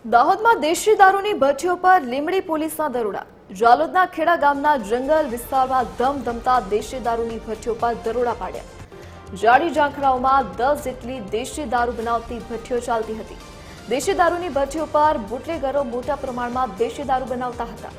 દાહોદમાં દેશી દારૂની ભઠ્ઠીઓ પર લીંબડી પોલીસના દરોડા। જાલોદના ખેડા ગામના જંગલ વિસ્તારમાં ધમધમતા દેશી દારૂની ભઠ્ઠીઓ પર દરોડા પાડ્યા। જાડી ઝાંખરાઓમાં 10 જેટલી દેશી દારૂ બનાવતી ભઠ્ઠીઓ ચાલતી હતી। દેશી દારૂની ભઠ્ઠીઓ પર બુટલેગરો મોટા પ્રમાણમાં દેશી દારૂ બનાવતા હતા।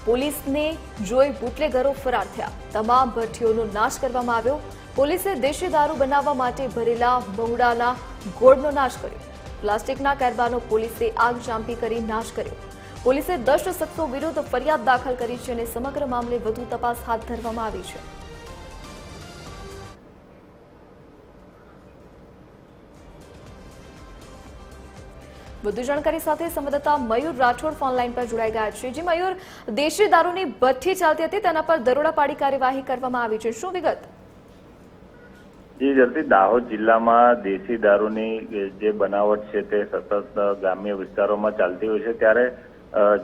પોલીસને જોઈ બુટલેગરો ફરાર થયા। તમામ ભઠ્ઠીઓનો નાશ કરવામાં આવ્યો। પોલીસે દેશી દારૂ બનાવવા માટે ભરેલા મહુડાના ગોળનો નાશ કર્યો। પ્લાસ્ટિકના કેરબાનો પોલીસે આગ ચાંપી કરી નાશ કર્યો। પોલીસે 10 શખ્સો વિરુદ્ધ ફરિયાદ દાખલ કરી છે અને સમગ્ર મામલે વધુ તપાસ હાથ ધરવામાં આવી છે। વધુ જાણકારી સાથે સંવાદદાતા મયુર રાઠોડ ફોનલાઈન પર જોડાઈ ગયા છે। જી મયુર, દેશી દારૂની ભઠ્ઠી ચાલતી હતી, તેના પર દરોડા પાડી કાર્યવાહી કરવામાં આવી છે, શું વિગત? જી જલ્દી દાહોદ જિલ્લામાં દેશી દારૂની જે બનાવટ છે તે સતત ગ્રામ્ય વિસ્તારોમાં ચાલતી હોય છે, ત્યારે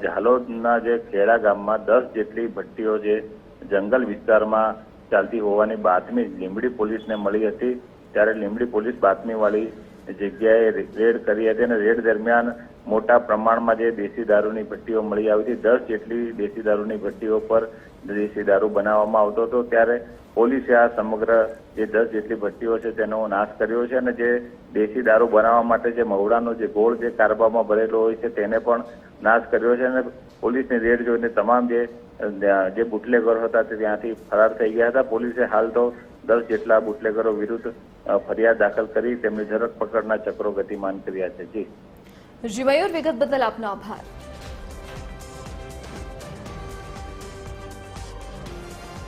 ઝાલોદના જે ખેડા ગામમાં 10 જેટલી ભઠ્ઠીઓ જે જંગલ વિસ્તારમાં ચાલતી હોવાની બાતમી લીંબડી પોલીસને મળી હતી। ત્યારે લીંબડી પોલીસ બાતમીવાળી જગ્યાએ રેડ કરી હતી અને રેડ દરમિયાન મોટા પ્રમાણમાં જે દેશી દારૂની ભઠ્ઠીઓ મળી આવી હતી। 10 જેટલી દેશી દારૂની ભઠ્ઠીઓ પર દેશી દારૂ બનાવવામાં આવતો હતો। ત્યારે પોલીસે આ સમગ્ર જે 10 જેટલી ભઠ્ઠીઓ છે તેનો નાશ કર્યો છે અને જે દેશી દારૂ બનાવવા માટે જે મહુડાનો જે ગોળ જે કારબામાં ભરેલો હોય છે તેને પણ નાશ કર્યો છે અને પોલીસની રેડ જોઈને તમામ જે બુટલેગરો હતા તે ત્યાંથી ફરાર થઈ ગયા હતા। પોલીસે હાલ તો 10 જેટલા બુટલેગરો વિરુદ્ધ ફરિયાદ દાખલ કરી તેમની ધરપકડના ચક્રો ગતિમાન કર્યા છે। જી મયુર, વિગત બદલ આપનો આભાર।